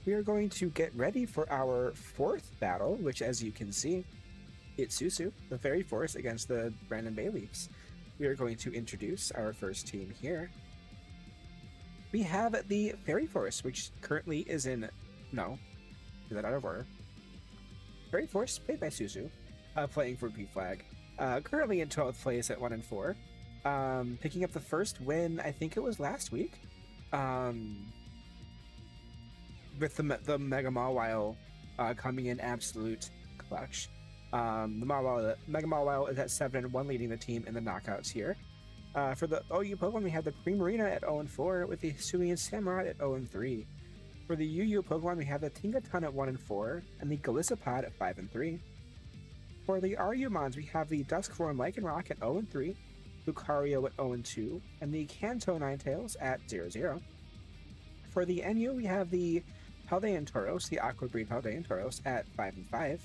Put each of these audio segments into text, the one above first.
we are going to get ready for our fourth battle, which, as you can see, it's Susu, the Fairy Force, against the Brandon Bayleefs. We are going to introduce our first team here. We have the Fairy Force, which currently is in... No, do that out of order. Fairy Force, played by Susu, playing for B-Flag. Currently in 12th place at 1-4. Picking up the first win, I think it was last week. With the Mega Mawile coming in absolute clutch. The Mega Mawile is at 7-1, leading the team in the knockouts here. For the OU Pokemon, we have the Primarina at 0-4, with the Hisuian Samurott at 0-3. For the UU Pokemon, we have the Tinkaton at 1-4, and the Golisopod at 5-3. For the RU-Mons, we have the Duskform Lycanroc at 0-3, Lucario at 0-2, and the Kanto Ninetales at 0-0. For the NU, we have the Paldean Tauros, the Aqua Breed Paldean Tauros, at 5-5.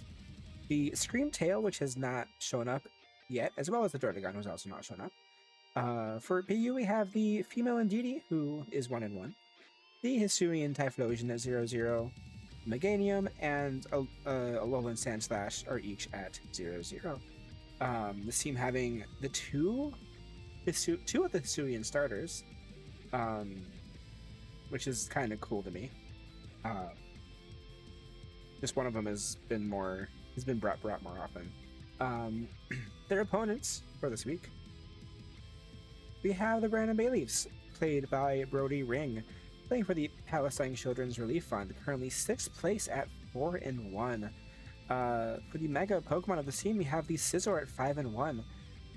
The Scream Tail, which has not shown up yet, as well as the Dordogon, who's also not shown up. For PU, we have the Female Indeedee, who is 1-1. The Hisuian Typhlosion at 0-0. Meganium and Alolan Sandslash are each at 0-0. This team having the two of the Hisuian starters, which is kind of cool to me. Just one of them has been brought more often. Their opponents for this week, we have the Brandon Bayleefs, played by Brody Ring, playing for the Palestine Children's Relief Fund, currently 6th place at 4-1. For the Mega Pokemon of the team, we have the Scizor at 5-1.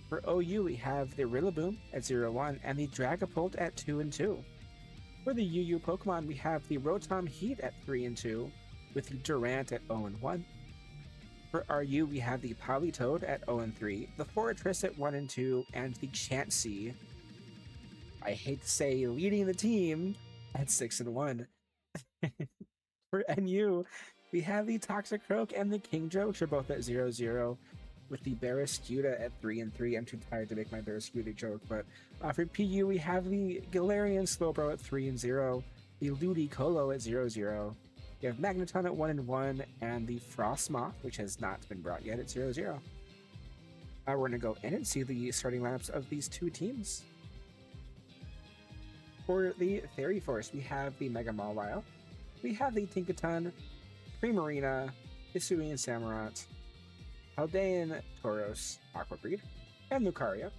For OU, we have the Rillaboom at 0-1 and the Dragapult at 2-2. For the UU Pokemon, we have the Rotom Heat at 3-2, with the Durant at 0-1. For RU, we have the Politoed at 0-3, the Forretress at 1-2, and the Chansey, I hate to say, leading the team at 6-1. For NU, we have the Toxicroak and the Kingdra, which are both at 0-0, with the Barraskewda at 3-3. I'm too tired to make my Barraskewda joke, but for PU, we have the Galarian Slowbro at 3-0, the Ludicolo at 0-0. We have Magneton at 1-1, and the Frostmoth, which has not been brought yet, at 0-0. We're going to go in and see the starting lineups of these two teams. For the Fairy Force, we have the Mega Mawile, we have the Tinkaton, Primarina, Hisuian Samurott, Paldean Tauros, Aqua Breed, and Lucario.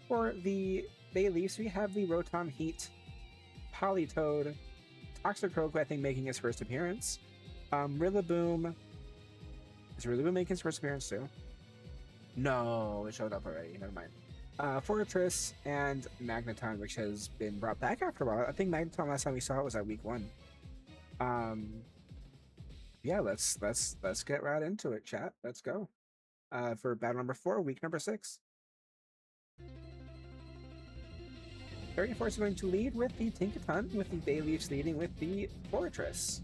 For the Bayleefs, we have the Rotom Heat, Politoed, Toxicroak, I think, making his first appearance. Rillaboom. Is Rillaboom making his first appearance too? No, it showed up already. Never mind. Forretress and Magneton, which has been brought back after a while. I think Magneton last time we saw it was at week 1. Yeah, let's get right into it, chat. Let's go. For battle number 4, week number 6. Fairy Force is going to lead with the Tinkaton, with the Bayleefs leading with the Forretress.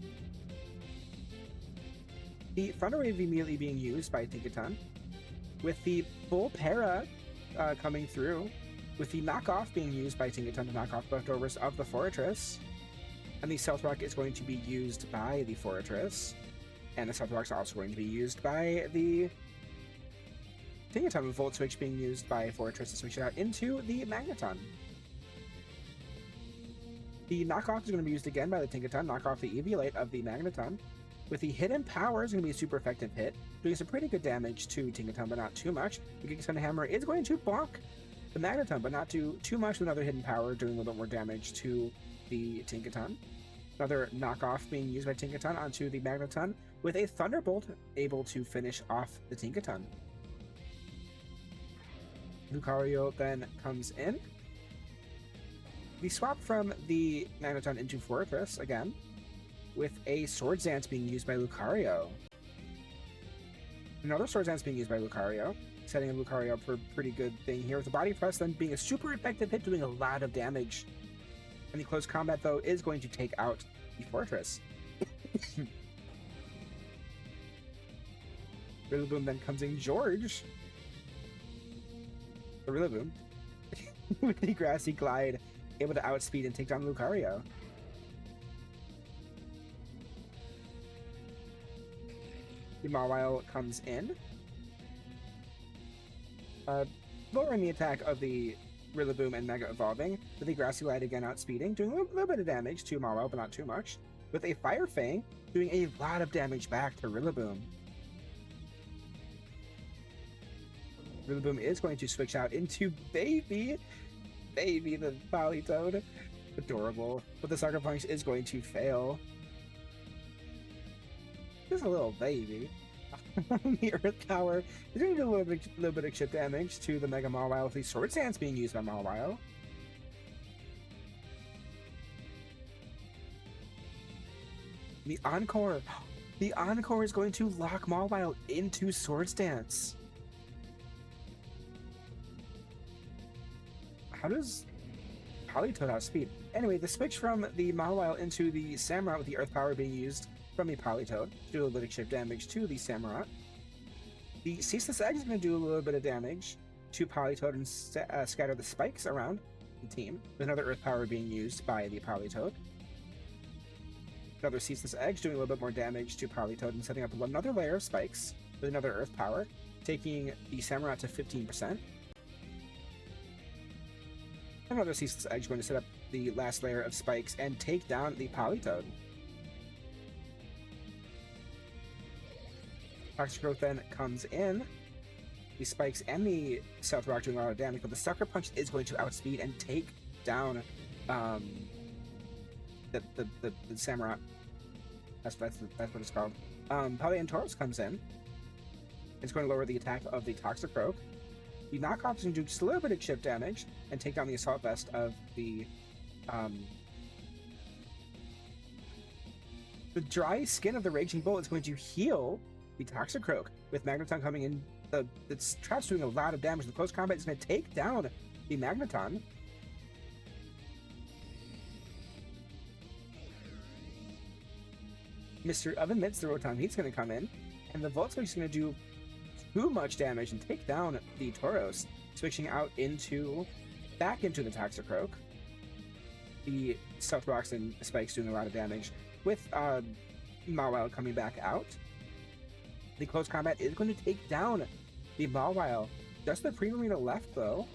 The Thunder Wave immediately being used by Tinkaton, with the Volpera coming through, with the knockoff being used by Tinkaton to knock off leftovers of the Forretress. And the Stealth Rock is going to be used by the Forretress. And the Stealth Rock is also going to be used by the Tinkaton, with Volt Switch being used by Forretress to switch it out into the Magneton. The knockoff is going to be used again by the Tinkaton, knock off the Eviolite of the Magneton. With the Hidden Power is going to be a super effective hit, doing some pretty good damage to Tinkaton, but not too much. The Giga Stun Hammer is going to bonk the Magneton, but not do too much with another Hidden Power, doing a little bit more damage to the Tinkaton. Another knockoff being used by Tinkaton onto the Magneton, with a Thunderbolt able to finish off the Tinkaton. Lucario then comes in. We swap from the Magneton into Forretress again, with a Swords Dance being used by Lucario. Another Swords Dance being used by Lucario, setting Lucario up for a pretty good thing here, with the Body Press then being a super effective hit, doing a lot of damage. And the Close Combat, though, is going to take out the Forretress. Rillaboom then comes in George. The Rillaboom. With the Grassy Glide, able to outspeed and take down Lucario. The Mawile comes in, lowering the attack of the Rillaboom and Mega Evolving, with the Grassy Light again outspeeding, doing a little bit of damage to Mawile, but not too much, with a Fire Fang doing a lot of damage back to Rillaboom. Rillaboom is going to switch out into Baby the Politoed. Adorable. But the Sucker Punch is going to fail. Just a little baby. The Earth Power is going to do a little bit of chip damage to the Mega Mawile with the Sword Stance being used by Mawile. The Encore. The Encore is going to lock Mawile into Sword Stance. How does Politoed outspeed? Anyway, the switch from the Mawile into the Samurott with the Earth Power being used from the Politoed to do a little bit of chip damage to the Samurott. The Ceaseless Egg is going to do a little bit of damage to Politoed and scatter the spikes around the team, with another Earth Power being used by the Politoed. Another Ceaseless Edge doing a little bit more damage to Politoed and setting up another layer of spikes with another Earth Power, taking the Samurott to 15%. Another Ceaseless Edge going to set up the last layer of spikes and take down the Politoed. Toxic Growth then comes in. The spikes and the Stealth Rock doing a lot of damage, but the Sucker Punch is going to outspeed and take down the Samurott. That's what it's called. Polyantoros comes in. It's going to lower the attack of the Toxic Croak. The knockoff is going to do just a little bit of chip damage and take down the Assault Vest of the dry skin of the Raging Bull is going to heal the Toxic Croak, with Magneton coming in. The trap's doing a lot of damage. The close combat is going to take down the Magneton. Mr. Oven Mitts, the Rotom Heat's going to come in, and the Volt Switch is going to do too much damage and take down the Tauros, switching out back into the Toxic Croak. The Stealth Rocks and Spikes doing a lot of damage, with Mawile coming back out. The close combat is going to take down the Mawile. Just the Primarina left, though.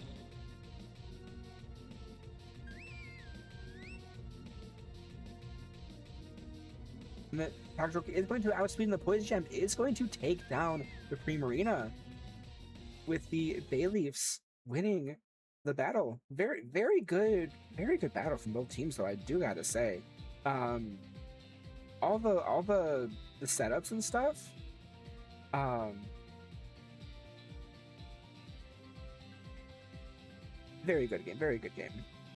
And the Toxic Croak is going to outspeed, and the Poison Gem is going to take down the Primarina, with the Bayleefs winning the battle. Very, very good battle from both teams, though, I do gotta say. All the setups and stuff. Very good game. Very good game.